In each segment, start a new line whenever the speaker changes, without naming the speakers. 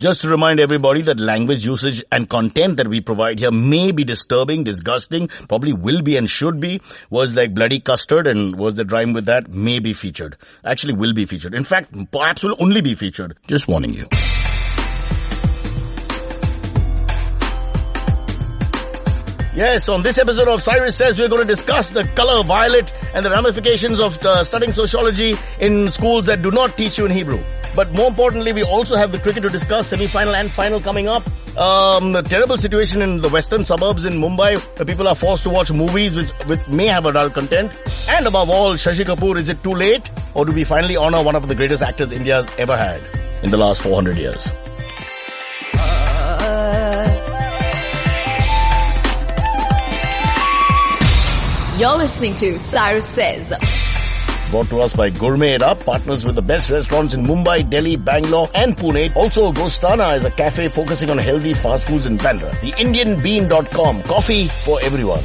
Just to remind everybody that language usage and content that we provide here may be disturbing, disgusting, probably will be and should be. Words like bloody custard and words that rhyme with that may be featured. Actually will be featured. In fact, perhaps will only be featured. Just warning you. Yes, on this episode of Cyrus Says, we're going to discuss the color violet and the ramifications of studying sociology in schools that do not teach you in Hebrew. But more importantly, we also have the cricket to discuss, semi-final and final coming up. The terrible situation in the western suburbs in Mumbai, where people are forced to watch movies which may have adult content. And above all, Shashi Kapoor, is it too late? Or do we finally honor one of the greatest actors India has ever had in the last 400 years?
You're listening to Cyrus Says.
Brought to us by Gourmet It Up, partners with the best restaurants in Mumbai, Delhi, Bangalore and Pune. Also, Ghostana is a cafe focusing on healthy fast foods in Bandra. TheIndianBean.com, coffee for everyone.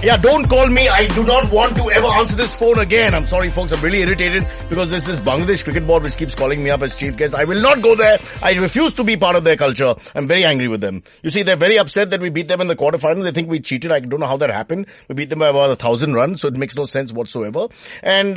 Yeah, don't call me. I do not want to ever answer this phone again. I'm sorry, folks. I'm really irritated because there's this Bangladesh cricket board which keeps calling me up as chief guest. I will not go there. I refuse to be part of their culture. I'm very angry with them. You see, they're very upset that we beat them in the quarterfinals. They think we cheated. I don't know how that happened. We beat them by about 1,000 runs, so it makes no sense whatsoever. And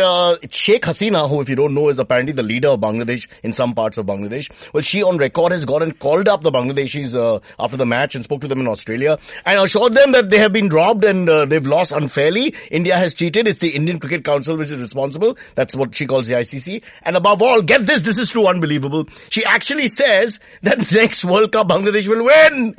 Sheikh Hasina, who, if you don't know, is apparently the leader of Bangladesh in some parts of Bangladesh. Well, she on record has gone and called up the Bangladeshis after the match and spoke to them in Australia and assured them that they have been robbed and they've lost unfairly. India has cheated. It's the Indian Cricket Council which is responsible. That's what she calls the ICC. And above all, get this is true, unbelievable. She actually says that next World Cup Bangladesh will win.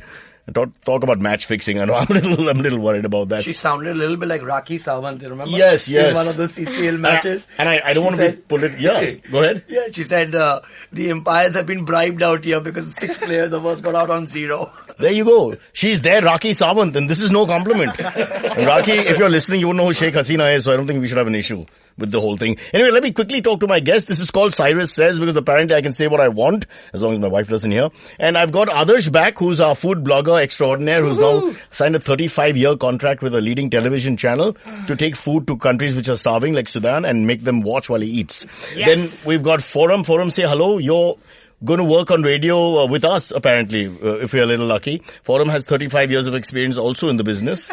Talk about match fixing. I know I'm a little worried about that.
She sounded a little bit like Rakhi Sawant, you remember?
Yes.
In one of the CCL matches.
And I don't want to be political. Yeah, go ahead.
Yeah, she said the umpires have been bribed out here because 6 players of us got out on 0.
There you go. She's there, Rakhi Sawant, and this is no compliment. Rakhi, if you're listening, you won't know who Sheikh Hasina is, so I don't think we should have an issue with the whole thing. Anyway, let me quickly talk to my guest. This is called Cyrus Says because apparently I can say what I want as long as my wife doesn't hear. And I've got Adarsh back, who's our food blogger extraordinaire, who's now signed a 35-year contract with a leading television channel to take food to countries which are starving, like Sudan, and make them watch while he eats. Yes. Then we've got Forum. Forum, say hello. You're going to work on radio with us, apparently, if we're a little lucky. Forum has 35 years of experience also in the business,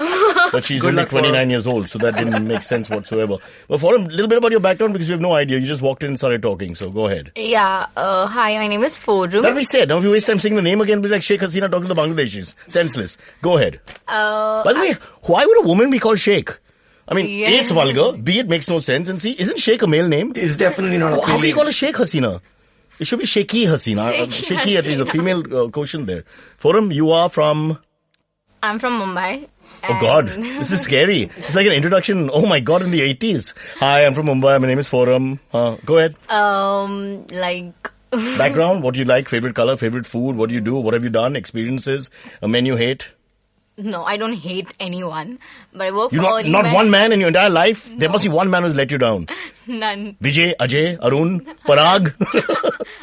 but she's only 29 years old, so that didn't make sense whatsoever. But Forum, a little bit about your background because we have no idea. You just walked in and started talking, so go ahead.
Yeah, hi, my name is Forum.
That we said. Now if you waste time saying the name again, it'll be like Sheikh Hasina talking to the Bangladeshis. Senseless. Go ahead. By the way, why would a woman be called Sheikh? I mean, A, it's vulgar, B, it makes no sense, and C, isn't Sheikh a male name?
It's definitely not a female.
How do you call a Sheikh Hasina? It should be Shaky Hasina. Shaky, at least a female quotient there. Forum, you are from?
I'm from Mumbai.
Oh God, this is scary. It's like an introduction. Oh my God, in the 80s. Hi, I'm from Mumbai. My name is Forum. Go ahead. Background, what do you like? Favorite color, favorite food? What do you do? What have you done? Experiences? A man you hate?
No, I don't hate anyone. But I work for
not one man in your entire life? No. There must be one man who's let you down.
None.
Vijay, Ajay, Arun, Parag.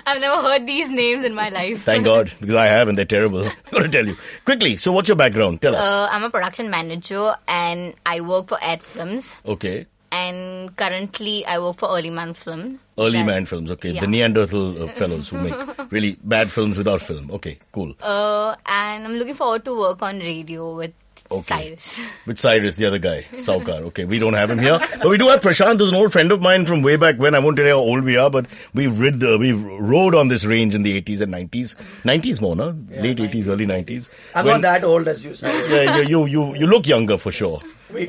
I've never heard these names in my life.
Thank God, because I have and they're terrible. I'm going to tell you. Quickly, so what's your background? Tell us.
I'm a production manager and I work for Ed Films.
Okay.
And currently I work for Early Man Film.
Early Man Films, okay. Yeah. The Neanderthal fellows who make really bad films without film. Okay, cool.
And I'm looking forward to work on radio with Cyrus.
With Cyrus, the other guy, Saukar. Okay, we don't have him here. But we do have Prashant, who's an old friend of mine from way back when. I won't tell you how old we are, but we've rode on this range in the 80s and 90s. 90s more, no? Yeah, late 80s, early 90s.
I'm not that old as you said.
Yeah, you look younger for sure.
We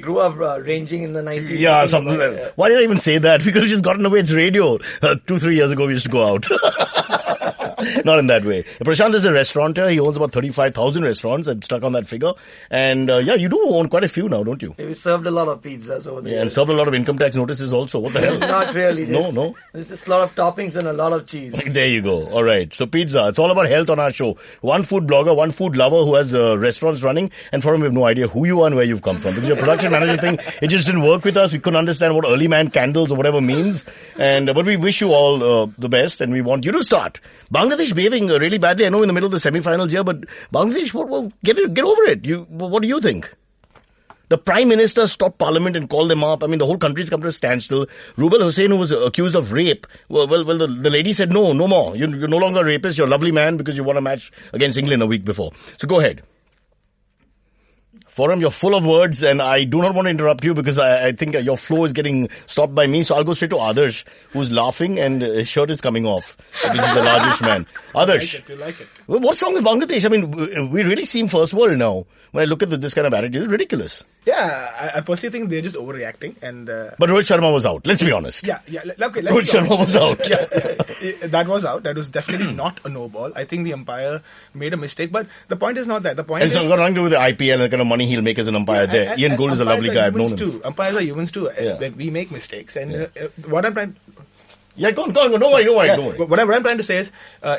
grew up ranging in the 90s.
Yeah, something like that. Why did I even say that? We could have just gotten away. It's radio. 2-3 years ago, we used to go out. Not in that way. Prashant is a restaurateur. He owns about 35,000 restaurants. I'm stuck on that figure. And you do own quite a few now, don't you?
We served a lot of pizzas over there.
Yeah, and served a lot of income tax notices also. What the hell?
Not really.
No.
There's just a lot of toppings and a lot of cheese.
There you go. All right. So pizza. It's all about health on our show. One food blogger, one food lover who has restaurants running. And for him, we have no idea who you are and where you've come from. Because your production manager thing, it just didn't work with us. We couldn't understand what early man candles or whatever means. But we wish you all the best and we want you to start. Bangladesh behaving really badly. I know in the middle of the semi-finals here, but Bangladesh, get over it. What do you think? The Prime Minister stopped Parliament and called them up. I mean, the whole country's come to a standstill. Rubel Hussain, who was accused of rape, the lady said, no more. You're no longer a rapist. You're a lovely man because you won a match against England a week before. So go ahead. Forum, you're full of words and I do not want to interrupt you because I think your flow is getting stopped by me. So I'll go straight to Adarsh, who's laughing and his shirt is coming off because he's a largish man. Adarsh.
You like it.
What's wrong with Bangladesh? I mean, we really seem first world now. When I look at this kind of attitude, it's ridiculous.
Yeah, I personally think they're just overreacting.
But Rohit Sharma was out. Let's be honest.
Yeah. Okay,
Rohit Sharma was out.
That was out. That was definitely not a no ball. I think the umpire made a mistake. But the point is not that. The point
is... it's got nothing to do with the IPL and the kind of money he'll make as an umpire there. Ian Gould is a lovely guy. I've known him.
Umpires are humans too. That we make mistakes. And what I'm trying...
Yeah, go on. Don't worry.
What I'm trying to say is,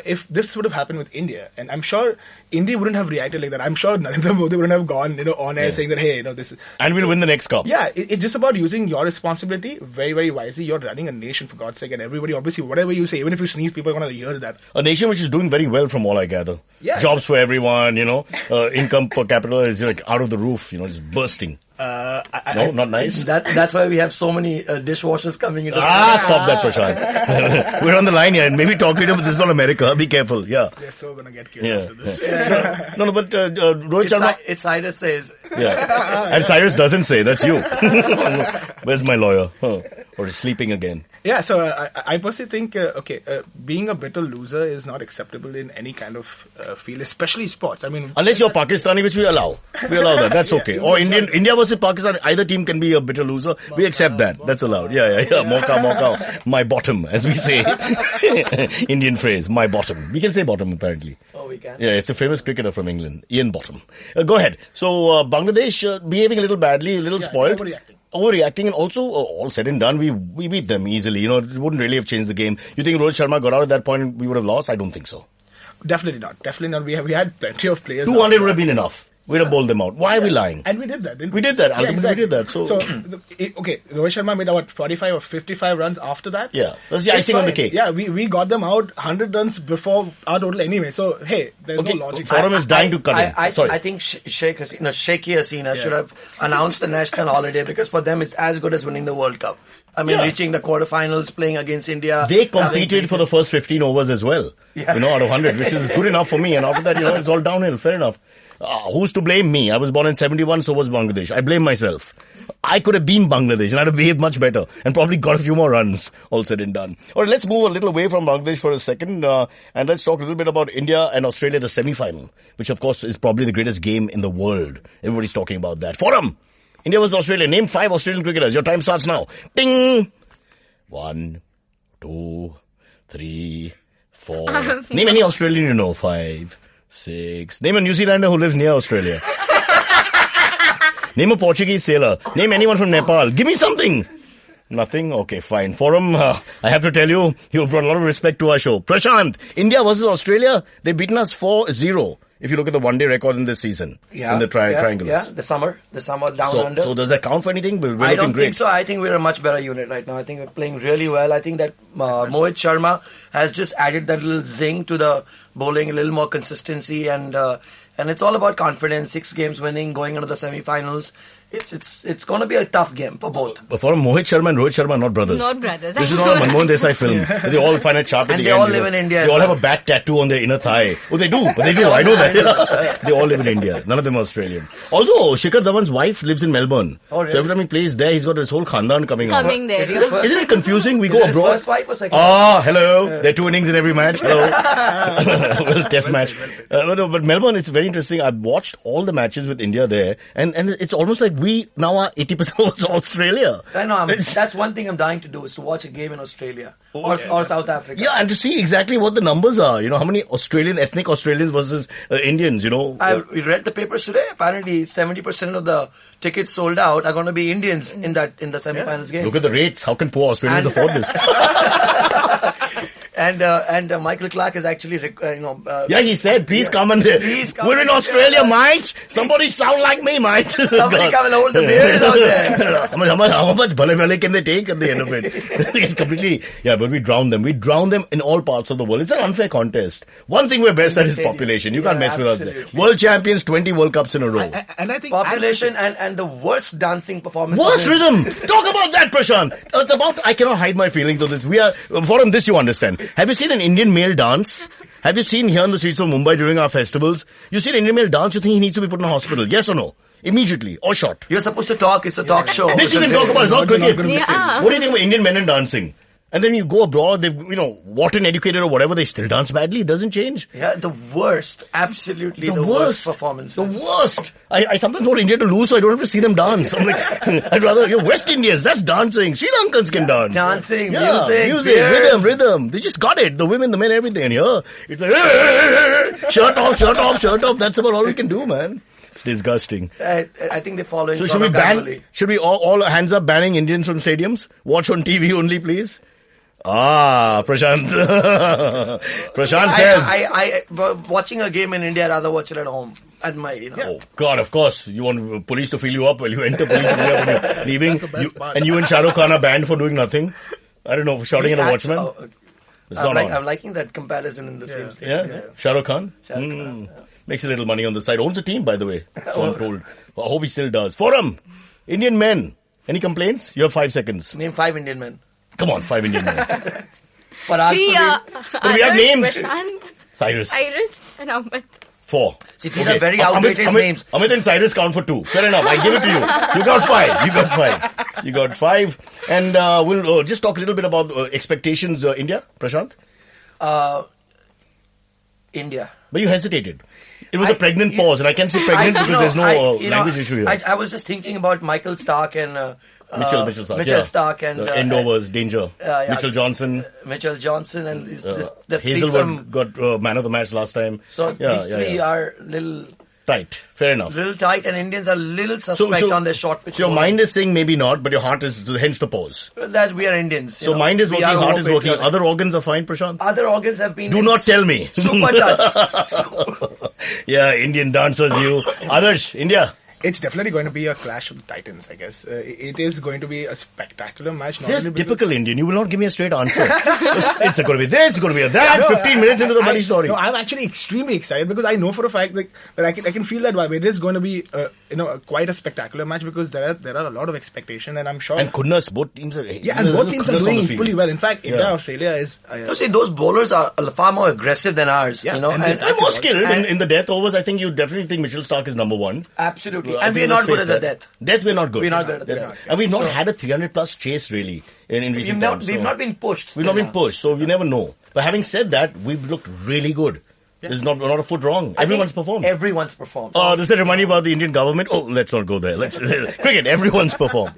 if this would have happened with India, and I'm sure India wouldn't have reacted like that. I'm sure Narendra Modi wouldn't have gone, on air saying that, hey, this is...
And we'll win the next cup.
Yeah, it's just about using your responsibility very, very wisely. You're running a nation, for God's sake, and everybody, obviously, whatever you say, even if you sneeze, people are going to hear that.
A nation which is doing very well from all I gather.
Yeah.
Jobs for everyone, income per capita is like out of the roof, it's bursting. No, not nice.
That's why we have so many dishwashers coming into.
Stop that, Prashant. We're on the line here, and maybe talk to you, but this is not America. Be careful. Yeah.
They're so gonna get killed after this.
No, but Rohit Sharma.
It's Cyrus Says.
Yeah, and Cyrus doesn't say. That's you. Where's my lawyer? Or is sleeping again?
Yeah, so I personally think, being a bitter loser is not acceptable in any kind of field, especially sports. I mean,
unless you're Pakistani, which we allow. We allow that. That's okay. Or India versus Pakistan, either team can be a bitter loser. We accept that. That's allowed. Yeah. Moka. My bottom, as we say. Indian phrase, my bottom. We can say bottom, apparently.
Oh, we can?
Yeah, it's a famous cricketer from England, Ian Bottom. Go ahead. So, Bangladesh behaving a little badly, a little spoiled. Overreacting, and also, all said and done, we beat them easily. It wouldn't really have changed the game. You think Rohit Sharma got out at that point and we would have lost? I don't think so.
Definitely not. We had plenty of players.
200 would have been enough. We'd have bowled them out. Why are we lying?
And we did that, didn't we?
We did that.
Yeah, exactly.
We did that. So
Rohit Sharma made about 45 or 55 runs after that.
Yeah. That's the icing on the cake.
Yeah, we got them out 100 runs before our total anyway. So, hey, there's no logic.
Forum is dying to cut in.
Sorry. I think Sheikh Hasina should have announced the national holiday because for them it's as good as winning the World Cup. I mean, reaching the quarterfinals, playing against India.
They competed for the first 15 overs as well.
Yeah.
Out of 100, which is good enough for me. And after that, it's all downhill. Fair enough. Who's to blame me? I was born in 71, so was Bangladesh. I blame myself. I could have been Bangladesh and I'd have behaved much better and probably got a few more runs, all said and done. All right, let's move a little away from Bangladesh for a second and let's talk a little bit about India and Australia, the semi-final, which of course is probably the greatest game in the world. Everybody's talking about that. Forum! India versus Australia. Name 5 Australian cricketers. Your time starts now. Ding! 1, 2, 3, 4. Name any Australian you know. 5, 6. Name a New Zealander who lives near Australia. Name a Portuguese sailor. Name anyone from Nepal. Give me something. Nothing? Okay, fine. Forum, I have to tell you, you've brought a lot of respect to our show. Prashant, India versus Australia, they've beaten us 4-0. If you look at the one-day record in this season, in the triangles.
Yeah, the summer down under.
So does that count for anything?
I don't think so. I think we're a much better unit right now. I think we're playing really well. I think that Mohit Sharma has just added that little zing to the bowling, a little more consistency, and it's all about confidence. 6 games winning, going into the semi-finals. It's going to be a tough game for both.
But for Mohit Sharma and Rohit Sharma, not brothers.
Not brothers.
This is not a Manmohan Desai film. Yeah. They all find a chap at the end.
And they all live in India.
They all have a bat tattoo on their inner thigh. Oh, they do. But they do. I know that. They all live in India. None of them are Australian. Although Shikhar Dhawan's wife lives in Melbourne.
Oh, really?
So every time he plays there, he's got his whole khandan coming
there.
Isn't it confusing? We go abroad.
First wife or second?
Hello. There are 2 innings in every match. Hello. Well, test match. But Melbourne, it's very interesting. I've watched all the matches with India there. And it's almost like we now are 80% of Australia.
I know. That's one thing I'm dying to do is to watch a game in Australia or South Africa.
Yeah, and to see exactly what the numbers are. How many ethnic Australians versus Indians,
We read the papers today. Apparently 70% of the tickets sold out are going to be Indians in the semi-finals game.
Look at the rates. How can poor Australians afford this?
And Michael Clark is actually,
yeah, he said, please come and... We're in Australia, mate. Somebody sound like me, mate.
Somebody come and hold the beers out there.
How much bale can they take at the end of it? Completely... Yeah, but we drown them. We drown them in all parts of the world. It's an unfair contest. One thing we're best at is population. You can't mess with us there. World champions, 20 World Cups in a row.
And I think...
Population and the worst dancing performance.
Worst rhythm! Talk about that, Prashant. It's about... I cannot hide my feelings on this. For this you understand. Have you seen an Indian male dance? Have you seen here on the streets of Mumbai during our festivals? You see an Indian male dance, you think he needs to be put in a hospital. Yes or no? Immediately. Or shot.
You're supposed to talk. It's a talk show.
This you can talk about. It's not cricket. What do you think about Indian men and dancing? And then you go abroad, they've, Wharton educated or whatever, they still dance badly. It doesn't change.
Yeah, the worst. Absolutely the worst performances.
The worst. I sometimes want India to lose so I don't have to see them dance. I'm like, I'd rather, you're West Indians, that's dancing. Sri Lankans can dance.
Dancing,
music, rhythm. They just got it. The women, the men, everything. And here, it's like, shirt off. That's about all we can do, man. It's disgusting.
I think they follow in.
So should we all hands up banning Indians from stadiums? Watch on TV only, please. Prashant. Prashant says.
I watching a game in India, I'd rather watch it at home. At my,
Oh God, of course. You want police to fill you up while you enter police when you're leaving. And you and Shah Rukh Khan are banned for doing nothing. I don't know, shouting at a watchman.
I'm liking that comparison in the same state.
Yeah? Shah Rukh Khan? Makes a little money on the side. Owns the team, by the way. So I'm told. I hope he still does. Forum. Indian men. Any complaints? You have 5 seconds.
Name 5 Indian men.
Come on, 5 Indian men.
But
we have names.
Prashant,
Cyrus
and Amit.
4.
See, these are very outdated names.
Amit and Cyrus count for 2. Fair enough. I give it to you. You got 5. And we'll just talk a little bit about expectations, India. Prashant?
India.
But you hesitated. It was a pregnant pause, and I can say pregnant because there's no language issue here.
I was just thinking about Michael Stark and...
Mitchell Stark
and
Endovers, danger. Mitchell Johnson
and
Hazelwood got man of the match last time.
So these three are little
tight. Fair enough.
Little tight, and Indians are little suspect on their short pitch.
So your mind is saying maybe not, but your heart is hence the pause.
That we are Indians.
So mind is working, heart is working. Other organs are fine, Prashant.
Other organs have been.
Do not tell me.
Super touch.
Yeah, Indian dancers. You, Adarsh, India.
It's definitely going to be a clash of the titans, I guess. It is going to be a spectacular match.
They're typical Indian. You will not give me a straight answer. It's going to be this, it's going to be that. 15 minutes into the bloody story.
No, I'm actually extremely excited because I know for a fact that I can feel that vibe. It is going to be quite a spectacular match because there are a lot of expectation, and I'm sure.
And goodness, both teams are
and both teams are doing equally well. In fact, India, Australia is.
See, those bowlers are far more aggressive than ours.
Yeah,
and
they're more skilled in the death overs. I think you definitely think Mitchell Stark is number 1.
Absolutely. And we're not good at the death.
Death, we're not good.
We're not good at the death.
And we've not had a 300 plus chase really in recent times.
We've not been pushed.
We've not been pushed, so we never know. But having said that, we've looked really good. There's not a foot wrong. Everyone's performed.
Everyone's performed.
Oh, does it remind you about the Indian government? Oh, let's not go there. Cricket, everyone's performed.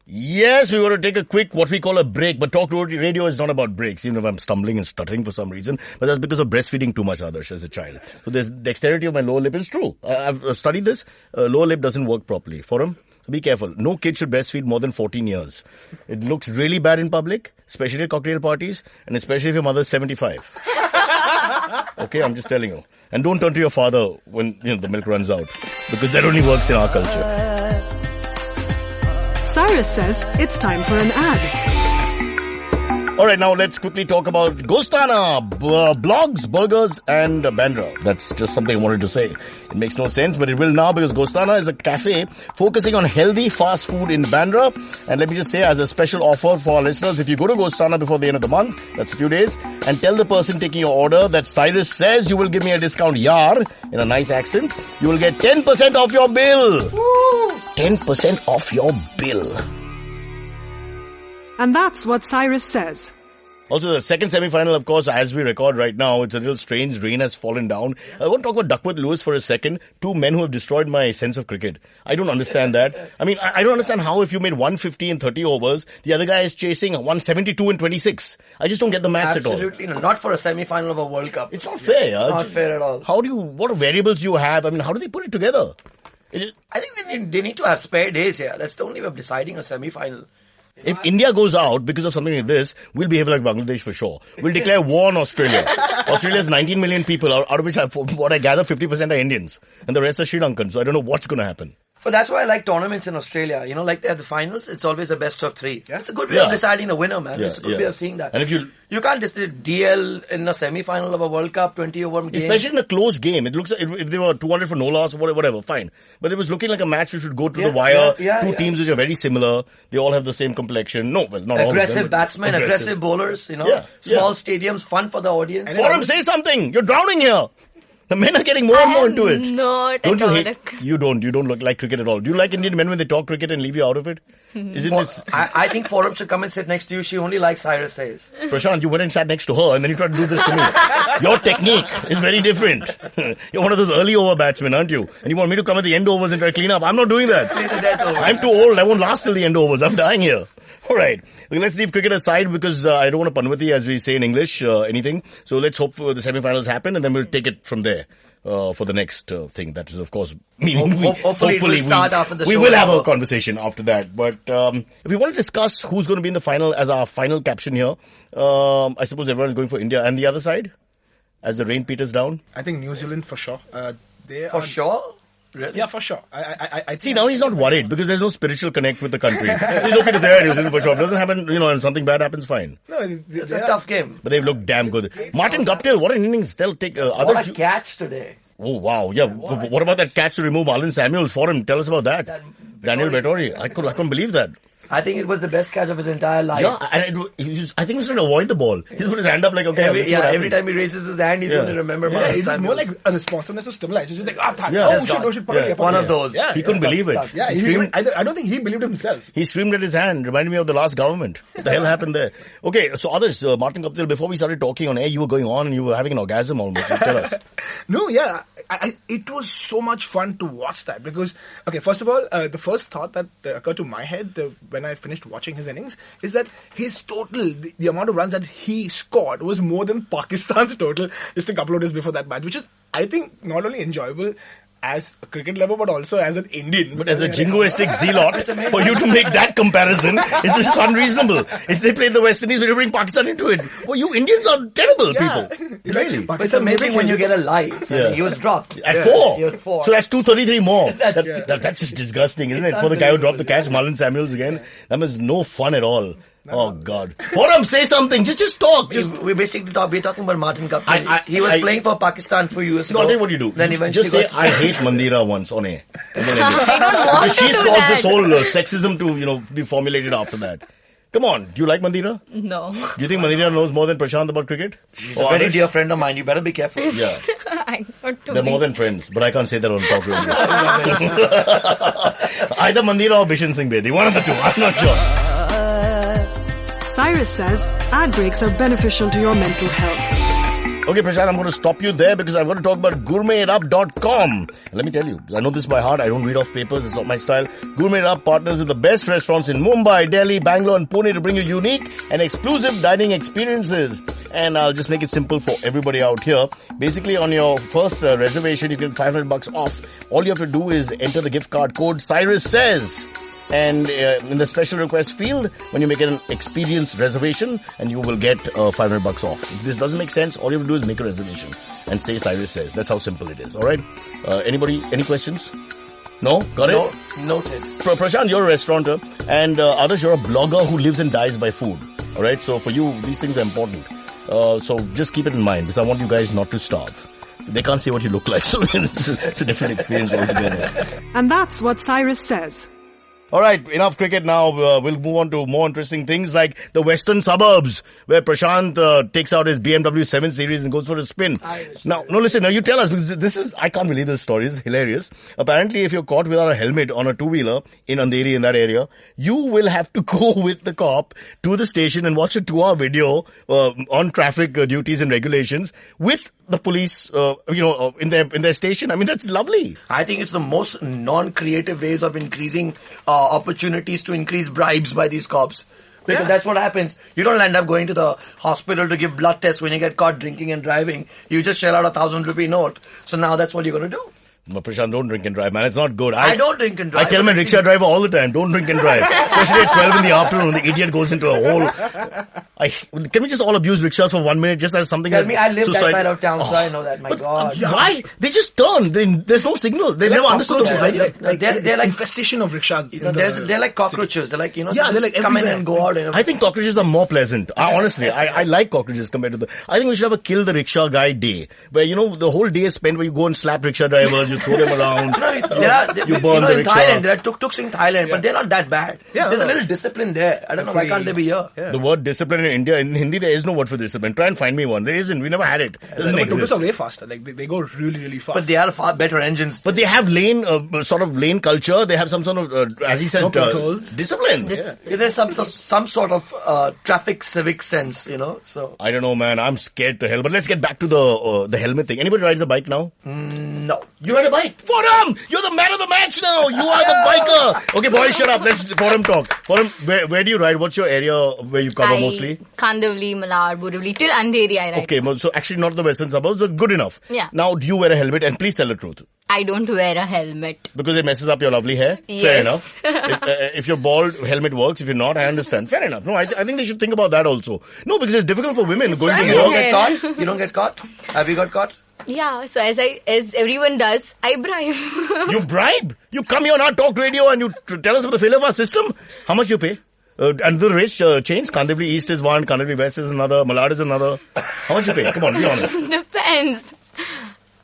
Yes, we're going to take a quick, what we call a break. But Talk Radio is not about breaks, even if I'm stumbling and stuttering for some reason. But that's because of breastfeeding too much, Adarsh, as a child. So there's dexterity of my lower lip. It's true. I've studied this. Lower lip doesn't work properly. For him, so be careful. No kid should breastfeed more than 14 years. It looks really bad in public, especially at cocktail parties, and especially if your mother's 75. Okay, I'm just telling you. And don't turn to your father when the milk runs out, because that only works in our culture.
Cyrus says it's time for an ad.
Alright, now let's quickly talk about Ghostana, blogs, burgers and Bandra. That's just something I wanted to say. It makes no sense, but it will now because Ghostana is a cafe focusing on healthy fast food in Bandra. And let me just say, as a special offer for our listeners, if you go to Ghostana before the end of the month, that's a few days, and tell the person taking your order that Cyrus says you will give me a discount yar in a nice accent, you will get 10% off your bill. Woo! 10% off your bill.
And that's what Cyrus says.
Also, the second semi-final, of course, as we record right now, it's a little strange. Rain has fallen down. I want to talk about Duckworth Lewis for a second. 2 men who have destroyed my sense of cricket. I don't understand that. I mean, I don't understand how if you made 150 in 30 overs, the other guy is chasing 172 in 26. I just don't get the maths at all.
Absolutely not for a semi-final of a World Cup.
It's not fair.
It's not fair at all.
What variables do you have? I mean, how do they put it together?
I think they need to have spare days here. That's the only way of deciding a semi-final.
If India goes out because of something like this, we'll behave like Bangladesh for sure. We'll declare war on Australia. Australia has 19 million people, out of which, what I gather, 50% are Indians. And the rest are Sri Lankans. So I don't know what's going to happen.
But that's why I like tournaments in Australia. You know, like they have the finals, it's always a best of three. Yeah. It's a good way of deciding the winner, man. It's a good way of seeing that.
And if
you can't decide DL in a semi-final of a World Cup, 20-over game.
Especially in a close game. It looks like if they were 200 for no loss or whatever, fine. But it was looking like a match which should go to the wire. Two teams which are very similar. They all have the same complexion. No, well, not all of them.
Aggressive batsmen, aggressive bowlers, you know. Small stadiums, fun for the audience.
Forum, say something. You're drowning here. The men are getting more and more into it.
Don't
you don't look like cricket at all. Do you like Indian men when they talk cricket and leave you out of it? Isn't this?
I think Forum should come and sit next to you. She only likes Cyrus Says.
Prashant, you went and sat next to her and then you tried to do this to me. Your technique is very different. You're one of those early over batsmen, aren't you? And you want me to come at the end overs and try to clean up. I'm not doing that. I'm too old. I won't last till the end overs. I'm dying here. All right. Okay, let's leave cricket aside because I don't want to panvati, as we say in English, anything. So let's hope for the semi-finals happen and then we'll take it from there. For the next thing. That is, of course, meaning hopefully
we'll start after the show.
We will have a conversation after that. But if we want to discuss who's going to be in the final as our final caption here, I suppose everyone is going for India. And the other side, as the rain peters down?
I think New Zealand for sure.
Sure? Really?
Yeah, for sure. I
see, now he's not worried because there's no spiritual connect with the country. So he's okay to say New Zealand for sure. If it doesn't happen, and something bad happens, fine.
No,
it's a tough game.
But they've looked damn good. Martin Guptill, what an innings.
What a catch today.
Oh, wow. Yeah. What about that catch to remove Marlon Samuels for him? Tell us about that. Daniel Vettori. I couldn't believe that.
I think it was the best catch of his entire life.
Yeah, and I think he was trying to avoid the ball. He's put his hand up like, okay,
every time he raises his hand, he's going to remember Marlon
Samuels. It's more like a responsiveness to stimuli. He's like, shit.
One of those.
Yeah, he couldn't believe it.
Yeah, he screamed, I don't think he believed himself.
He screamed at his hand. Reminded me of the last government. What the hell happened there? Okay, so Adarsh, Martin Guptill, before we started talking on air, you were going on and you were having an orgasm almost. Tell us.
No, yeah. It was so much fun to watch that because, okay, first of all, the first thought that occurred to my head when I finished watching his innings is that his total, the amount of runs that he scored was more than Pakistan's total just a couple of days before that match, which is, I think, not only enjoyable as a cricket lover, but also as an Indian.
But as a jingoistic zealot, for you to make that comparison is just unreasonable. If they played the West Indies, we bring Pakistan into it. Well, you Indians are terrible people. Really.
But it's amazing when you get a life. He was dropped.
At 4. He was 4. So that's 233 more. That's just disgusting, isn't it? For the guy who dropped the catch, Marlon Samuels again. That was no fun at all. Oh, God. Forum, say something. Just talk.
We're talking about Martin Guptill. He was playing for Pakistan for US.
No, I'll tell you what you do.
Then
just say, I hate Mandira once on air.
I don't want
She's caused this whole sexism to, be formulated after that. Come on. Do you like Mandira?
No.
Do you think Mandira knows more than Prashant about cricket?
She's a very dear friend of mine. You better be careful.
Yeah. They're more than friends, but I can't say that on talk radio. Either Mandira or Bishan Singh Bedi. One of the two. I'm not sure.
Cyrus says ad breaks are beneficial to your mental health.
Okay, Prashant, I'm going to stop you there because I'm going to talk about gourmetitup.com. Let me tell you, I know this by heart. I don't read off papers. It's not my style. Gourmet It Up partners with the best restaurants in Mumbai, Delhi, Bangalore and Pune to bring you unique and exclusive dining experiences. And I'll just make it simple for everybody out here. Basically, on your first reservation, you get $500 off. All you have to do is enter the gift card code Cyrus Says. And in the special request field, when you make an experience reservation, and you will get $500 off. If this doesn't make sense, all you have to do is make a reservation and say Cyrus Says. That's how simple it is. All right? Anybody? Any questions? No? Got it?
Noted.
Prashant, you're a restaurateur, and Adarsh, you're a blogger who lives and dies by food. All right? So for you, these things are important. So just keep it in mind, because I want you guys not to starve. They can't see what you look like, so it's a different experience altogether.
And that's what Cyrus says.
All right, enough cricket now. We'll move on to more interesting things like the western suburbs, where Prashant takes out his BMW 7 Series and goes for a spin. Now, listen, now you tell us, because I can't believe this story. It's hilarious. Apparently, if you're caught without a helmet on a two-wheeler in Andheri, in that area, you will have to go with the cop to the station and watch a 2-hour video on traffic duties and regulations with the police, in their station. I mean, that's lovely.
I think it's the most non-creative ways of increasing opportunities to increase bribes by these cops. Because that's what happens. You don't end up going to the hospital to give blood tests when you get caught drinking and driving. You just shell out a 1,000 rupee note. So now that's what you're going to do.
Prashant, don't drink and drive, man. It's not good.
I don't drink and drive.
I tell my rickshaw driver all the time, don't drink and drive. Especially at 12 in the afternoon, the idiot goes into a hole. Can we just all abuse rickshaws for 1 minute just as something?
Tell me, I live that side of town, so I know that. My God.
Why? They just turn. There's no signal. They never understood the idea.
They're like
infestation of rickshaws.
They're like cockroaches. They're like,
they're
just
like
come in
everywhere.
and go out.
I think cockroaches are more pleasant. Honestly, I like cockroaches compared to I think we should have a kill the rickshaw guy day. Where, the whole day is spent where you go and slap rickshaw drivers, you throw them around. You burn the
in
rickshaw.
Thailand, there are tuk-tuks in Thailand, but they're not that bad.
Yeah,
There's a little discipline there. I don't know, why can't they be here?
The word discipline in India, in Hindi there is no word for discipline. Try and find me one. There isn't. We never had it. Doesn't
Tuk-tuks
exist.
are way faster. Like they go really, really fast.
But they are far better engines.
But they have lane culture. They have some sort of, as he said, discipline.
There's some sort of traffic civic sense, so.
I don't know, man. I'm scared to hell. But let's get back to the helmet thing. Anybody rides a bike now?
No.
You ride a bike? Forum! You're the man of the match now! You are the biker! Okay, boys, shut up. Let's Forum talk. Forum, where do you ride? What's your area where you cover mostly?
Kandivali, Malad, Borivali, till Andheri I ride.
Okay, so actually not the western suburbs, but good enough.
Yeah.
Now, do you wear a helmet? And please tell the truth.
I don't wear a helmet.
Because it messes up your lovely hair?
Yes.
Fair enough. If you're bald, helmet works. If you're not, I understand. Fair enough. No, I think they should think about that also. No, because it's difficult for women going to
You
work.
don't get caught? You don't get caught? Have you got caught?
Yeah, so as everyone does, I bribe.
You bribe? You come here on our talk radio and you tell us about the failure of our system? How much you pay? And the rates change. Kandivali East is one, Kandivali West is another, Malad is another. How much you pay? Come on, be honest.
Depends.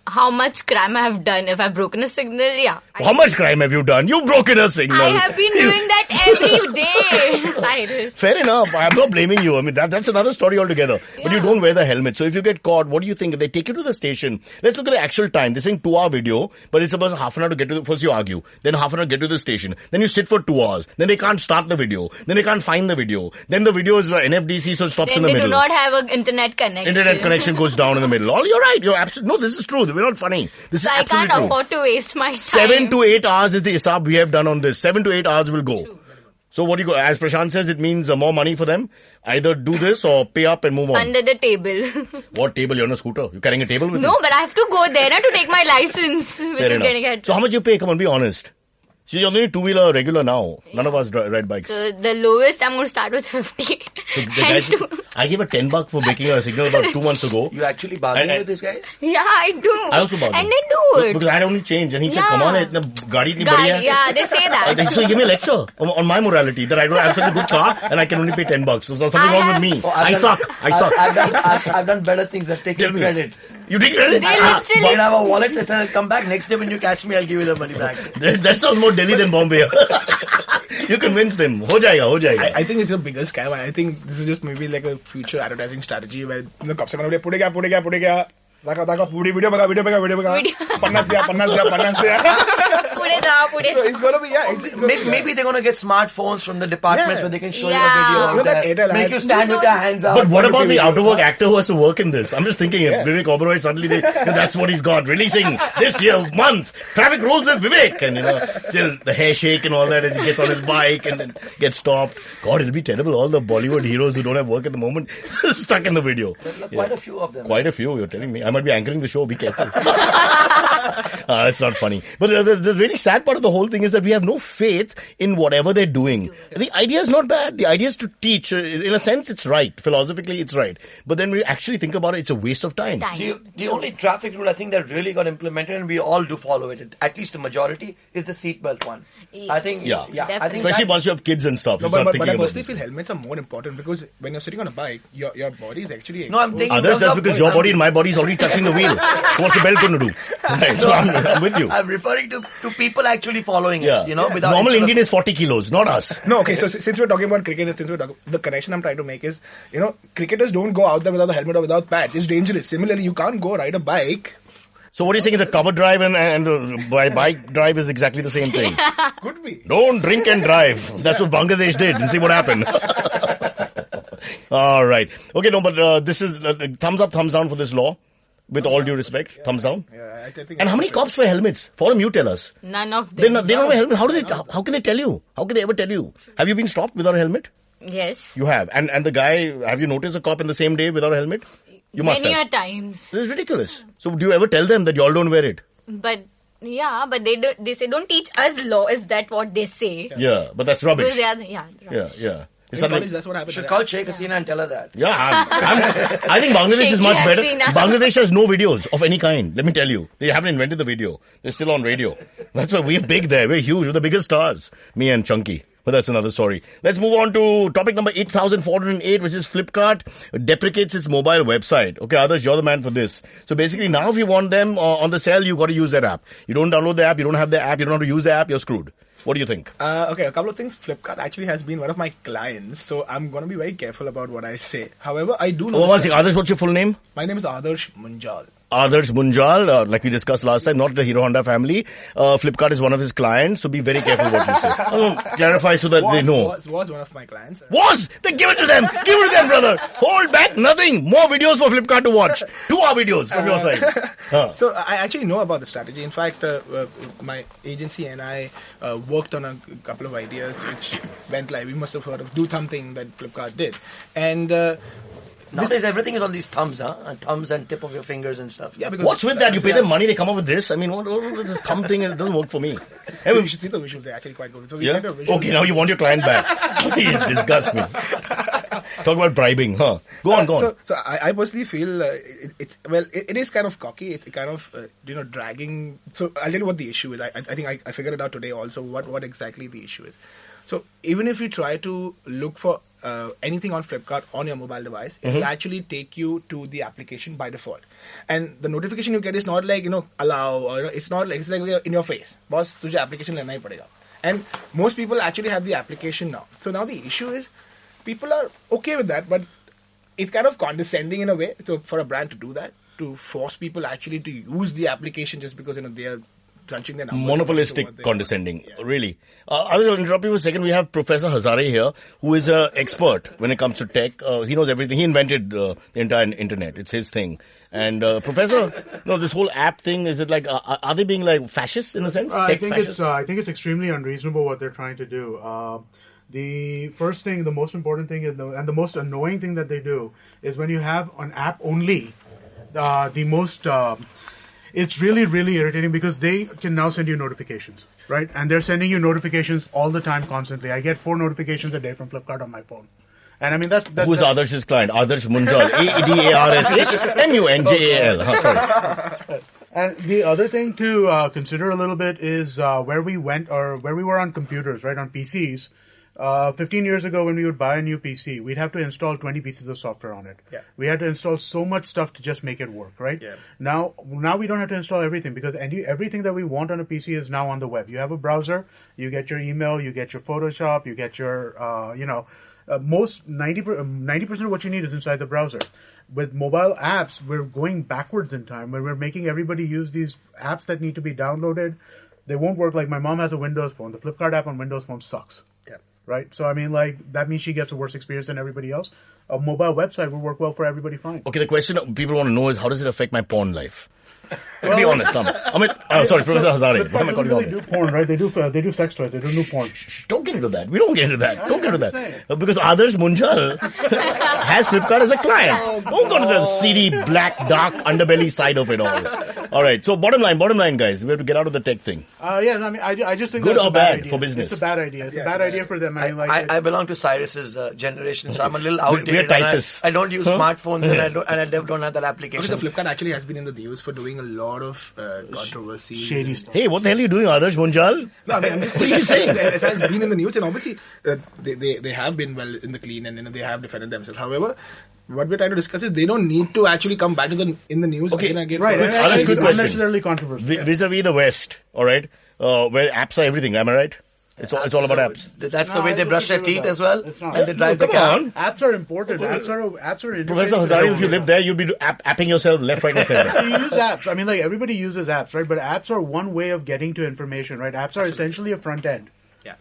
How much crime I have done. If I've broken a signal, yeah.
How much crime have you done? You've broken a signal.
I have been doing that every day, Cyrus.
Fair enough. I'm not blaming you. I mean, that's another story altogether. But you don't wear the helmet. So if you get caught, what do you think? If they take you to the station, let's look at the actual time. They're saying 2-hour video, but it's about half an hour to get to first you argue. Then half an hour to get to the station. Then you sit for 2 hours. Then they can't start the video. Then they can't find the video. Then the video is NFDC, so it stops
Then
in the
they
middle.
do not have an internet connection.
Internet connection goes down in the middle. You're right. You're absolutely, no, this is true. We're not funny. This
So
is
I
absolutely
can't
true.
afford to waste my time.
7 to 8 hours is the hisab we have done on this. 7 to 8 hours will go.
True.
So what do you go? As Prashant says, it means more money for them. Either do this or pay up and move on.
Under the table.
What table? You're on a scooter. You're carrying a table with you?
No, but I have to go there to take my license, which
Fair
is
enough.
getting at.
So how much you pay? Come on, be honest. So you're only two-wheeler regular now. None of us ride bikes.
So the lowest I'm going to start with 50.
So the
And
guys,
two-
I gave a $10 for breaking a signal about 2 months ago.
You actually bargaining
I-
with these guys?
Yeah, I do.
I also bargained.
And they do it.
Because I had only changed. And he said,
Yeah.
come on, itna gaadi itni badi hai.
Yeah, they say that.
So he gave me a lecture on my morality that I don't have such a good car and I can only pay $10. So there's something wrong with me. I suck.
I've done better things. I've taken
Tell me.
credit.
You take credit?
They
You
literally...
can have a wallet. I said, I'll come back next day when you catch me. I'll give you the money back.
That sounds more Delhi than Bombay. You convinced them. Ho jayega.
I think it's a bigger scam. I think this is just maybe like a future advertising strategy where कब से करोगे पुड़ेगा दाका पूरी video बगा पन्नास So it's gonna be
Maybe they're gonna get smartphones from the departments where they can show you a
Yeah.
video.
You know
Out
that
there.
Airtel
Make
ad?
you stand with your hands out.
But what
for
about the
video.
out-of-work actor who has to work in this? I'm just thinking, Vivek Oberoi suddenly, that's what he's got. Releasing this year, month, traffic rules with Vivek. And, still the hair shake and all that as he gets on his bike and then gets stopped. God, it'll be terrible. All the Bollywood heroes who don't have work at the moment, stuck in the video.
Quite a few of them.
Quite a few, you're telling me. I might be anchoring the show. Be careful. It's not funny. But the really sad part of the whole thing is that we have no faith in whatever they're doing. The idea is not bad. The idea is to teach. In a sense, it's right. Philosophically, it's right. But then we actually think about it, it's a waste of time.
The only traffic rule I think that really got implemented, and we all do follow it, at least the majority, is the seatbelt one. I think,
Yeah.
I think
Especially
that,
once you have kids and stuff.
No,
you start
but
thinking
I
about
personally
this.
feel helmets are more important because when you're sitting on a bike, your body is actually
No, I'm
exposed.
thinking-
Others, that's because your body and my body is already touching the wheel. What's the belt going to do? Right, so I'm with you.
I'm referring to people actually following
Yeah.
it, without
Normal
instead of-
Indian is 40 kilos, not us.
No, okay, so since we're talking about cricket, the connection I'm trying to make is, cricketers don't go out there without a helmet or without pads. It's dangerous. Similarly, you can't go ride a bike.
So what do you think is the cover drive and bike drive is exactly the same thing?
Could be.
Don't drink and drive. That's what Bangladesh did. And see what happened. All right. Okay, no, but this is thumbs up, thumbs down for this law. With all due respect, thumbs down.
Yeah, I think.
And how many cops wear helmets? Forum, you tell us.
None of
They
them.
don't wear helmets. How can they tell you? How can they ever tell you? Have you been stopped without a helmet?
Yes.
You have. And the guy, have you noticed a cop in the same day without a helmet? You must
Many
have.
a times.
This is ridiculous. So do you ever tell them that you all don't wear it?
But Yeah, but they say don't teach us law. Is that what they say?
Yeah, but that's rubbish.
Because they are, rubbish.
Yeah. It's
In
not
college, that's what happened.
Should call Sheikh Hasina and tell her that.
Yeah, I think Bangladesh is
Shaky
much better.
Hasina.
Bangladesh has no videos of any kind. Let me tell you, they haven't invented the video. They're still on radio. That's why we're big there. We're huge. We're the biggest stars. Me and Chunky. But that's another story. Let's move on to topic number 8408, which is Flipkart deprecates its mobile website. Okay, Adarsh, you're the man for this. So basically, now if you want them on the sale, you got to use their app. You don't download the app, you don't have the app, you don't know how to use the app, you're screwed. What do you think?
Okay, a couple of things. Flipkart actually has been one of my clients, so I'm going to be very careful about what I say. However, I do know.
Oh, one second. Adarsh, what's your full name?
My name is Adarsh Munjal.
Adarsh Munjal, like we discussed last time, not the Hero Honda family. Flipkart is one of his clients, so be very careful what you say. Clarify so that they know.
Was one of my clients.
Was! Then give it to them! Give it to them, brother! Hold back nothing! More videos for Flipkart to watch. 2 hour videos from your side.
So I actually know about the strategy. In fact, my agency and I worked on a couple of ideas which went live. You must have heard of Do Something that Flipkart did. And
Nowadays, everything is on these thumbs, and thumbs and tip of your fingers and stuff.
yeah, because
What's with that? You pay them money, they come up with this? I mean, what is this thumb thing? It doesn't work for me.
You should see the visuals. They're actually quite good. So we
Yeah?
get a visual.
Okay, now you want your client back. You disgust me. Talk about bribing, huh? Go on.
So I personally feel it is kind of cocky. It's kind of dragging. So I'll tell you what the issue is. I think I figured it out today also. What exactly the issue is. So even if you try to look for anything on Flipkart on your mobile device, it will actually take you to the application by default. And the notification you get is not like allow or it's not like it's like in your face. Boss, तुझे application लेना ही पड़ेगा. And most people actually have the application now. So now the issue is people are okay with that, but it's kind of condescending in a way for a brand to do that, to force people actually to use the application just because they are crunching their numbers.
Monopolistic, condescending, really. I will interrupt you for a second. We have Professor Hazare here, who is an expert when it comes to tech. He knows everything. He invented the entire internet. It's his thing. And Professor, this whole app thing, is it like, are they being like fascists in a sense?
I think it's extremely unreasonable what they're trying to do. The first thing, the most important thing, and the most annoying thing that they do is when you have an app only, it's really, really irritating because they can now send you notifications, right? And they're sending you notifications all the time, constantly. I get 4 notifications a day from Flipkart on my phone. And I mean, that's
Who's Adarsh's client? Adarsh Munjal. ADARSH MUNJAL. Sorry.
And the other thing to consider a little bit is where we went or where we were on computers, right, on PCs. 15 years ago when we would buy a new PC, we'd have to install 20 pieces of software on it.
Yeah.
We had to install so much stuff to just make it work, right?
Yeah.
Now we don't have to install everything because everything that we want on a PC is now on the web. You have a browser, you get your email, you get your Photoshop, you get your, most 90% of what you need is inside the browser. With mobile apps, we're going backwards in time where we're making everybody use these apps that need to be downloaded. They won't work. Like my mom has a Windows phone. The Flipkart app on Windows phone sucks.
Yeah.
Right? So, I mean, that means she gets a worse experience than everybody else. A mobile website will work well for everybody fine.
Okay, the question people want to know is how does it affect my porn life? Be honest, sorry, Professor Hazare. What am I calling
they do porn, right? They do sex toys. They do new porn.
Don't get into that. We don't get into that. Don't get into that. Because Adarsh Munjal has Flipkart as a client. Don't go to the seedy, black, dark underbelly side of it all. All right. So bottom line, guys. We have to get out of the tech thing.
I mean, I just think
good
that's
or
a bad
bad
idea.
for business.
It's a bad idea. It's a bad idea for them.
I belong to Cyrus's generation, so I'm a little outdated.
We are typists.
I don't use smartphones, and I don't have that application.
Because the Flipkart actually has been in the news for doing a lot of controversy.
Shady stuff.
Hey, what the hell are you doing, Adarsh Munjal?
No, I mean, I'm just
What are you saying?
It has been in the news, and obviously they have been well in the clean, and they have defended themselves. However, what we're trying to discuss is they don't need to actually come back in the news.
Okay,
again and again.
Right.
That's a good question.
Unnecessarily controversial.
Vis-a-vis the West, all right, where apps are everything. Am I right? It's all about apps.
That's the way they brush their teeth as well,
It's not.
and they drive the
Come
car.
on.
Apps are important. Apps are
Professor Hazare, if you live there, you'd be apping yourself left, right, and center.
You use apps. I mean, everybody uses apps, right? But apps are one way of getting to information, right? Apps are essentially a front end.
Yeah.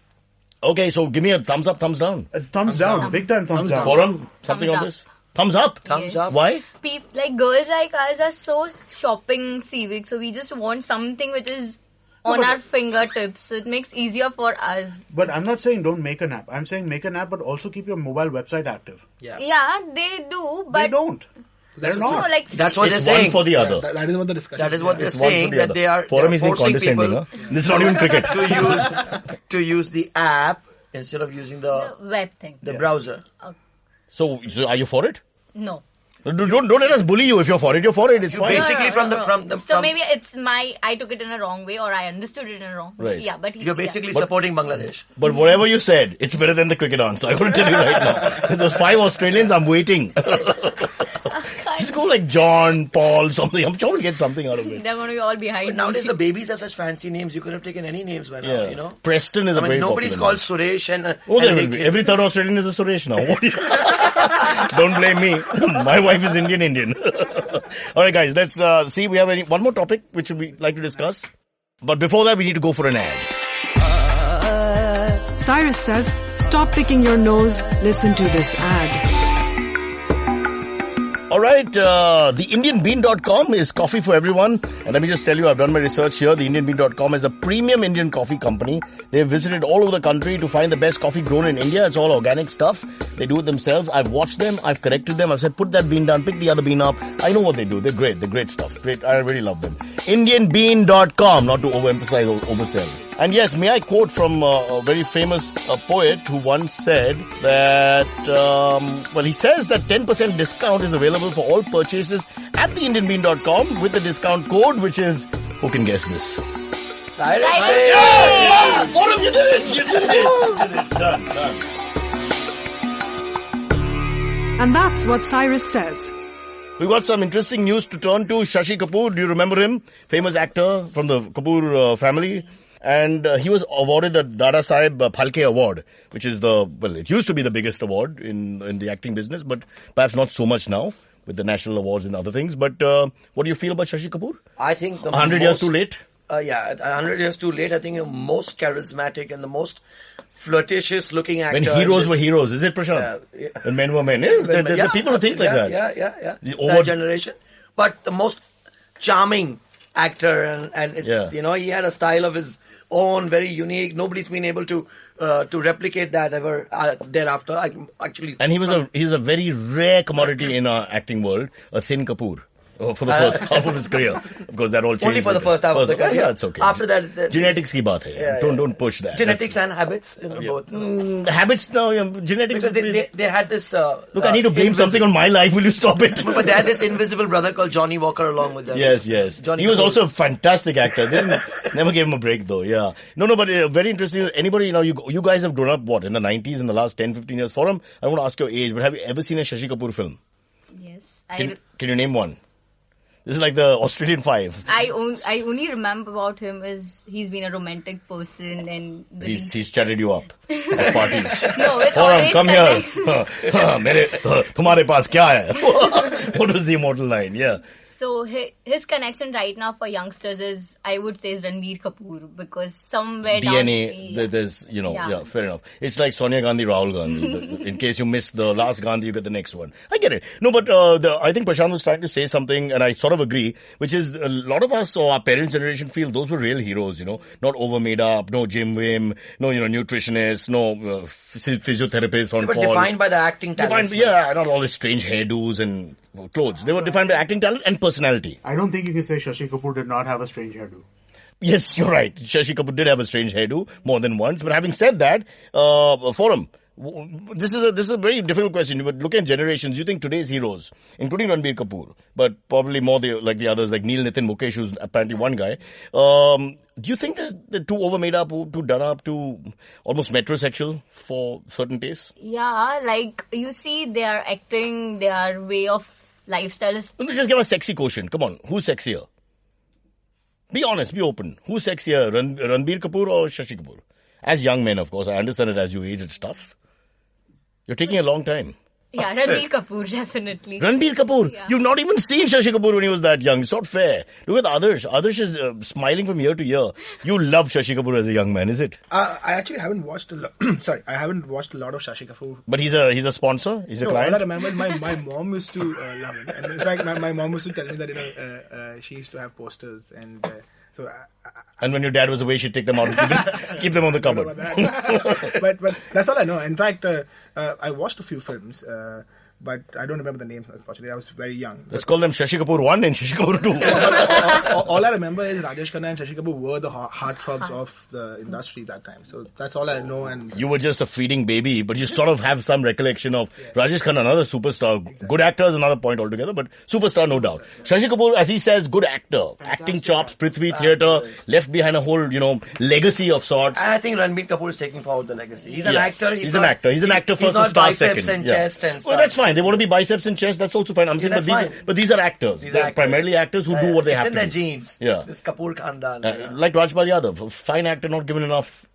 Okay, so give me a thumbs up, thumbs down.
Thumbs down. Big time thumbs down.
Forum, something
Thumbs
on
up.
this? Thumbs up.
Thumbs up.
Why?
Girls like us are so shopping civic, so we just want something which is on our fingertips, so it makes easier for us.
But I'm not saying don't make an app. I'm saying make an app, but also keep your mobile website active.
Yeah, they do, but
They don't. They're
No,
not.
like
That's what they're
It's
saying.
one for the other.
That is what the discussion.
That is what they're
It's one for
saying,
the
that
other.
they are
Forum is being
forcing
condescending.
people
Huh? This is not even cricket.
to use the app instead of using
the web thing.
the browser.
So are you for it?
No.
Don't let us bully you. If you're for it, you're for it. It's fine.
Basically, from the
So
from,
maybe it's I took it in a wrong way or I understood it in a wrong way.
Right.
Yeah, but
you're basically supporting Bangladesh.
But whatever you said, it's better than the cricket answer. I'm going to tell you right now. Those 5 Australians, I'm waiting. Just go like John, Paul, something. I'm sure we'll get something out of it.
They're going to be all behind.
But
me.
nowadays, the babies have such fancy names. You could have taken any names by now. You know,
Preston is a very
nobody's
popular
called Suresh and.
Oh, there
and
will be. Every third Australian is a Suresh now. What do you- Don't blame me. My wife is Indian. All right, guys, let's see. We have one more topic which we like to discuss. But before that, we need to go for an ad.
Cyrus says, stop picking your nose, listen to this ad.
All right, theindianbean.com is coffee for everyone. And let me just tell you, I've done my research here. Theindianbean.com is a premium Indian coffee company. They've visited all over the country to find the best coffee grown in India. It's all organic stuff. They do it themselves. I've watched them. I've corrected them. I've said, put that bean down, pick the other bean up. I know what they do. They're great. They're great stuff. Great. I really love them. Indianbean.com, not to overemphasize or oversell. And yes, may I quote from a very famous poet who once said that, he says that 10% discount is available for all purchases at theindianbean.com with the discount code, which is, who can guess this?
Cyrus
Cyrus
Says.
Says.
Forum, you did it! You did it! Done.
And that's what Cyrus says.
We've got some interesting news to turn to. Shashi Kapoor, do you remember him? Famous actor from the Kapoor family. And he was awarded the Dada Saheb Phalke Award, which is it used to be the biggest award in the acting business, but perhaps not so much now with the national awards and other things. But what do you feel about Shashi Kapoor?
I think
100 years too late?
100 years too late. I think the most charismatic and the most flirtatious looking actor.
When heroes were heroes, is it, Prashant?
Yeah.
When men were men. There's the people who think like that.
Yeah.
The
That generation. But the most charming actor and it's,
Yeah.
he had a style of his own, very unique. Nobody's been able to replicate that ever thereafter.
And he's a very rare commodity in our acting world, a thin Kapoor. For the first half of his career. Of course, that all changed.
Only for the first half of the career.
Yeah, it's okay.
After that...
genetics ki baat hai. Don't push that.
Genetics and habits. Both.
Habits now, genetics.
Because they had this...
Look, I need to blame something on my life. Will you stop it?
But they had this invisible brother called Johnny Walker along with them.
Yes.
Johnny
He was
Kapoor.
also a fantastic actor. Never gave him a break though, yeah. No, but very interesting. Anybody, you guys have grown up, in the 90s, in the last 10, 15 years? Forum, I won't ask your age, but have you ever seen a Shashi Kapoor film?
Yes.
Can you name one? This is like the Australian Five.
I only remember about him is he's been a romantic person and
He's chatted you up at parties.
No, it
Forum,
always
come here.
connects.
तुम्हारे पास क्या है? What was the immortal line? Yeah.
So his connection right now for youngsters is, I would say, is Ranbir Kapoor because somewhere
DNA, there's, fair enough. It's like Sonia Gandhi, Rahul Gandhi. In case you missed the last Gandhi, you get the next one. I get it. No, but I think Prashant was trying to say something, and I sort of agree, which is a lot of us or our parents' generation feel those were real heroes, not over made up, no Jim Wim, no, nutritionists, no physiotherapists on
But
call.
defined by the acting talent.
Not all these strange hairdos and clothes. They were defined by acting talent and personality.
I don't think you can say Shashi Kapoor did not have a strange hairdo.
Yes, you're right. Shashi Kapoor did have a strange hairdo more than once. But having said that, Forum, this is a very difficult question. But look at generations. You think today's heroes, including Ranbir Kapoor, but probably more like the others, like Neil Nitin Mukesh, who's apparently one guy. Do you think that they're too over made up, too done up, too almost metrosexual for certain tastes?
Yeah, like you see, their acting, their way of lifestyle is.
Just give a sexy quotient. Come on, who's sexier? Be honest, be open. Who's sexier, Ranbir Kapoor or Shashi Kapoor? As young men, of course. I understand it as you age, it's tough. You're taking a long time.
Yeah, Ranbir Kapoor, definitely.
Ranbir Kapoor.
Yeah.
You've not even seen Shashi Kapoor when he was that young. It's not fair. Look at Adarsh. Adarsh is smiling from year to year. You love Shashi Kapoor as a young man, is it?
I actually haven't watched a lot. Sorry, I haven't watched a lot of Shashi Kapoor.
But he's a sponsor? He's a client?
All I remember is my mom used to love him. And in fact, my mom used to tell me that she used to have posters and so.
And when your dad was away, she'd take them out and keep them on the cupboard.
but that's all I know. In fact, I watched a few films. but I don't remember the names, unfortunately. I was very young.
Let's call them Shashi Kapoor 1 and Shashi Kapoor 2.
All I remember is Rajesh Khanna and Shashi Kapoor were the heartthrobs of the industry that time. So that's all I know. And
You were just a feeding baby, but you sort of have some recollection of Rajesh Khanna, another superstar. Exactly. Good actor is another point altogether, but superstar, no doubt. Shashi Kapoor, as he says, good actor. Acting chops, Prithvi Theatre, left behind a whole, legacy of sorts.
And I think Ranbir Kapoor is taking forward the legacy. He's an actor.
He's an actor. He's an actor first and star second.
Biceps and chest and stuff.
Well, that's fine. They want to be biceps and chest. That's also fine. I'm saying, but these are actors. They're primarily actors who do what they have to do.
It's in their genes.
Yeah.
This Kapoor Khandan.
Like Rajpal Yadav, a fine actor, not given enough.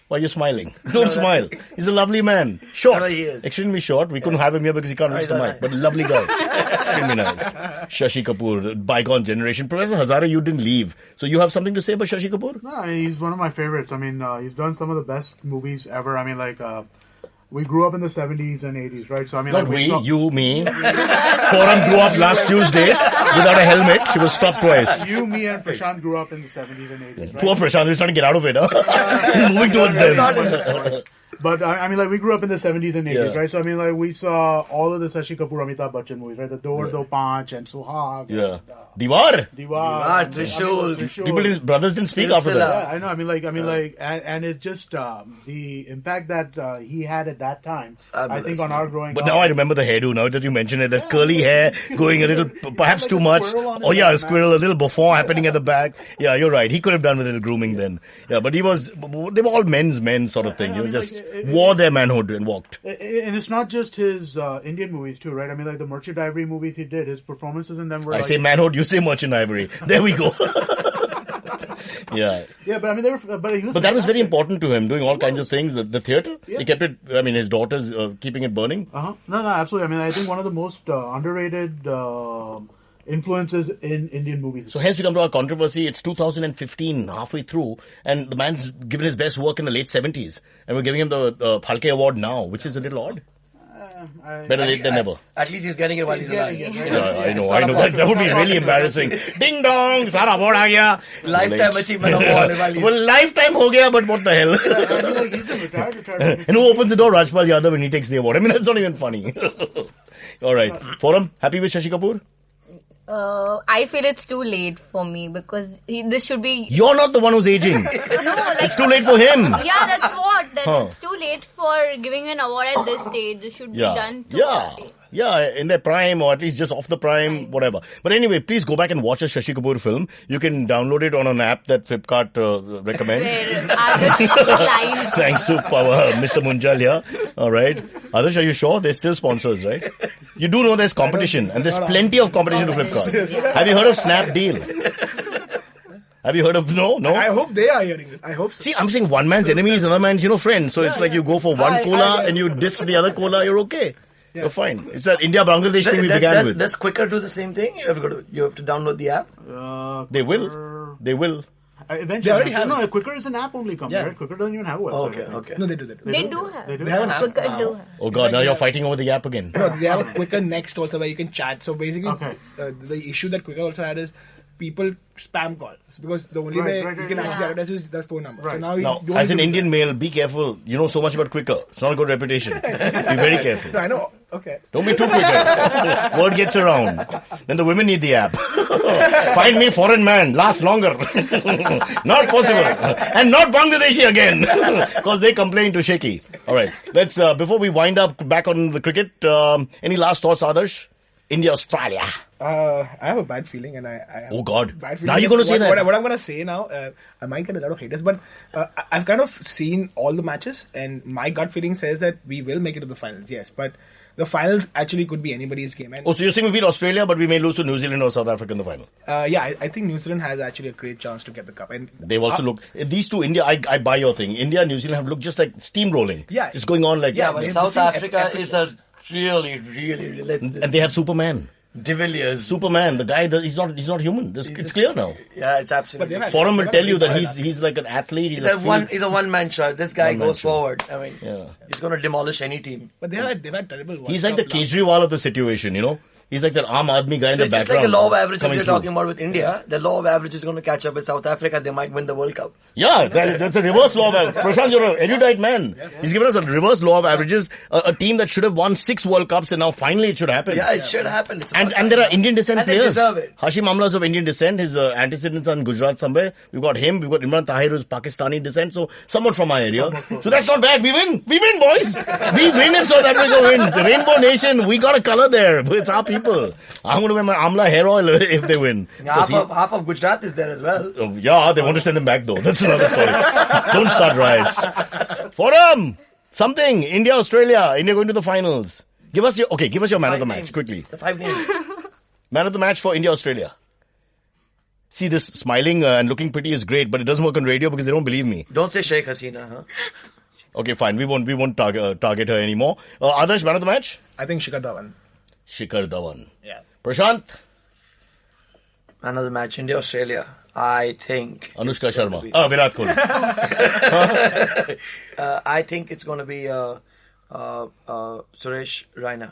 Why are you smiling? Don't smile. He's a lovely man. Short.
No, he is.
Extremely short. We couldn't have him here because he can't reach the mic. But a lovely guy. Extremely nice. Shashi Kapoor, bygone generation. Professor Hazare, you didn't leave. So you have something to say about Shashi Kapoor?
No, he's one of my favorites. I mean, he's done some of the best movies ever. I mean, we grew up in the 70s and 80s, right? So, I mean,
not you, me. Forum grew up last Tuesday without a helmet. She was stopped twice.
You, me, and Prashant grew up in the 70s and 80s, right?
Poor Prashant, he's trying to get out of it, huh? He's moving towards them.
But, I mean, we grew up in the 70s and 80s, right? So, I mean, we saw all of the Shashi Kapoor, Amitabh Bachchan movies, right? The Do Panch and Suhag.
Yeah. Diwar,
Trishul.
Brothers didn't speak after that.
Yeah, I know. I mean, and it's just the impact that he had at that time. I think on our growing up.
But now I remember the hairdo. Now that you mention it, the curly hair going a little, perhaps too much. Oh yeah, a squirrel, a little buffon happening at the back. Yeah, you're right. He could have done with a little grooming then. Yeah, but they were all men's men sort of thing. Just wore their manhood and walked.
And it's not just his Indian movies too, right? I mean, the Merchant Ivory movies he did, his performances in them were.
I say manhood, you say Merchant Ivory. There we go. Yeah.
Yeah, but I mean,
but that was very important to him, doing all kinds of things. The theatre, he kept it. I mean, his daughter's keeping it burning.
No, absolutely. I mean, I think one of the most underrated influences in Indian movies.
So hence we come to our controversy. It's 2015, halfway through, and the man's given his best work in the late 70s, and we're giving him the Phalke Award now, which is a little odd. Better late than never.
At least he's getting it while he's alive.
I know. That would be really embarrassing. Ding dong, sara award aa gaya.
Lifetime achievement award.
Well, lifetime ho gaya, but what the hell? And who opens the door? Rajpal Yadav, when he takes the award. I mean, that's not even funny. All right. Forum, happy with Shashi Kapoor?
I feel it's too late for me because this should be.
You're not the one who's aging.
No,
it's too late for him.
Yeah, that's what. It's too late for giving an award at this stage. This should be done too early.
Yeah, in their prime or at least just off the prime, whatever. But anyway, please go back and watch a Shashi Kapoor film. You can download it on an app that Flipkart recommends. Thanks to Mr. Munjal here. All right. Adarsh, are you sure? They're still sponsors, right? You do know there's competition and there's plenty of competition to Flipkart. Have you heard of Snapdeal? Have you heard of no?
I hope they are hearing it. I hope so.
See, I'm saying one man's enemy is another man's, friend. So it's like you go for one cola and you diss the other cola, you're okay. Yeah. You're fine. It's that India-Bangladesh thing we began with.
Does Quicker do the same thing? You have to download the app?
They will.
Eventually.
They already have
No, Quicker is an app only company, right? Quicker doesn't even have a website.
Okay.
No, they do.
They do have.
They have an app.
Quicker do have.
Oh God, now you're fighting over the app again.
No, they have a Quicker Next also where you can chat. So basically, the issue that Quicker also had is people spam call because the only way you can actually advertise is their phone number.
Right.
So
now as an Indian male, be careful. You know so much about Quicker. It's not a good reputation. Be very careful.
No, I know. Okay.
Don't be too Quicker. Word gets around. Then the women need the app. Find me foreign man. Last longer. Not possible. And not Bangladeshi again. Because they complain to Shaky. All right. Let's before we wind up back on the cricket. Any last thoughts, Adarsh? India, Australia.
I have a bad feeling, and I have
oh God!
Bad
Now you're going to say that.
What I'm going to say now, I might get a lot of haters, but I've kind of seen all the matches, and my gut feeling says that we will make it to the finals. Yes, but the finals actually could be anybody's game. And
so you're saying we beat Australia, but we may lose to New Zealand or South Africa in the final?
Yeah, I think New Zealand has actually a great chance to get the cup. And
they've also looked. These two, India, I buy your thing. India and New Zealand have looked just like steamrolling.
Yeah,
it's going on like
that. Yeah, but South Africa is a really
and they have Superman.
De Villiers.
Superman, the guy, he's not human. It's clear now.
Yeah, it's absolutely.
Forum will tell you that he's like an athlete.
He's a one-man show. This guy goes forward. I mean, he's going to demolish any team.
But they've had terrible.
He's like the Kejriwal of the situation, He's like that Aam Aadmi guy in
So
the
it's just
background.
like the law of averages
coming
you're
through.
talking about with India. The law of averages is going to catch up with South Africa. They might win the World Cup.
Yeah, that's a reverse law of averages. Prashant, you're an erudite man. He's given us a reverse law of averages. A team that should have won 6 World Cups and now finally it should happen.
Yeah, it should happen. It's
And
about
there are
time.
Indian descent
And they
players.
deserve it.
Hashim Amla's of Indian descent. His antecedents are in Gujarat somewhere. We've got him. We've got Imran Tahir who's Pakistani descent. So somewhat from my area. So that's not bad. We win. We win, boys. We win if South Africa wins. Rainbow Nation. We got a color there. It's our people. I'm going to wear my Amla hair oil if they win.
Half of Gujarat is there as well.
Yeah, they want to send them back though. That's another story. Don't start riots. Forum! Something. India, Australia. India going to the finals. Give us your man of the match, quickly.
The 5 names.
Man of the match for India, Australia. See, this smiling and looking pretty is great, but it doesn't work on radio because they don't believe me.
Don't say Sheikh Hasina, huh?
Okay, fine. We won't target her anymore. Adarsh, man of the match?
I think Shikhar Dhawan.
Shikhar Dhawan.
Yeah.
Prashant?
Man of the match, India, Australia. I think.
Anushka Sharma. Virat Kohli.
I think it's going to be Suresh Raina.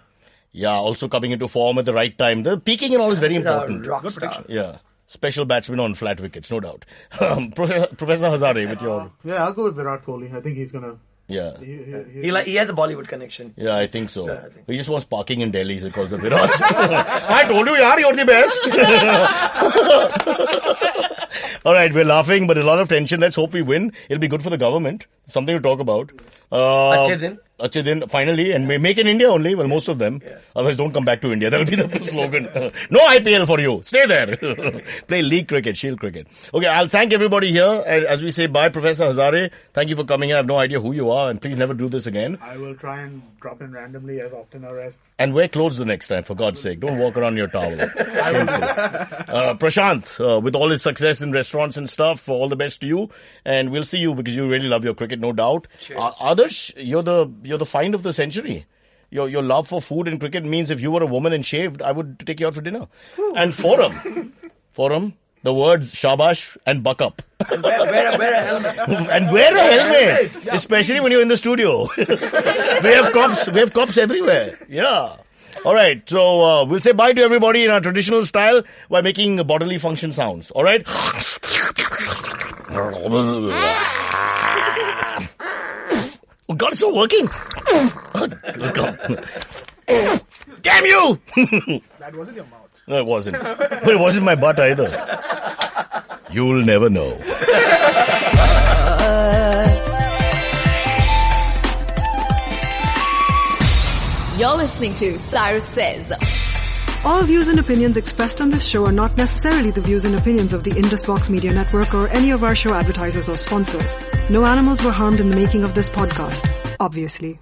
Yeah, also coming into form at the right time. The peaking and all is very
He's a
important.
rock star.
Yeah. Special batsman on flat wickets, no doubt. Professor Hazare with your...
Yeah, I'll go with Virat Kohli. I think he's gonna.
Yeah.
He has a Bollywood connection.
Yeah, I think so.
Yeah, I think.
He just wants parking in Delhi, so he calls it Virat. I told you, yaar, you're the best. All right, we're laughing, but there's a lot of tension. Let's hope we win. It'll be good for the government. Something to talk about. Achhe din, finally, and make in India only. Well, most of them.
Yeah.
Otherwise, don't come back to India. That'll be the slogan. No IPL for you. Stay there. Play league cricket, shield cricket. Okay, I'll thank everybody here. And as we say bye, Professor Hazare, thank you for coming in. I have no idea who you are, and please never do this again.
I will try and drop in randomly as often as.
And wear clothes the next time, for God's sake. Don't walk around in your towel. Prashant, with all his success in restaurants and stuff, all the best to you. And we'll see you because you really love your cricket, no doubt.
Cheers.
Adarsh, you're the find of the century. Your love for food and cricket means if you were a woman and shaved, I would take you out for dinner. And Forum, the words shabash and buck up.
And wear a helmet.
And wear a helmet, especially when you're in the studio. We have cops everywhere. Yeah. All right. So we'll say bye to everybody in our traditional style by making bodily function sounds. All right. Oh God, it's not working. Damn you!
That wasn't your mouth.
No, it wasn't. But it wasn't my butt either. You'll never know.
You're listening to Cyrus Says.
All views and opinions expressed on this show are not necessarily the views and opinions of the IndusVox Media Network or any of our show advertisers or sponsors. No animals were harmed in the making of this podcast, obviously.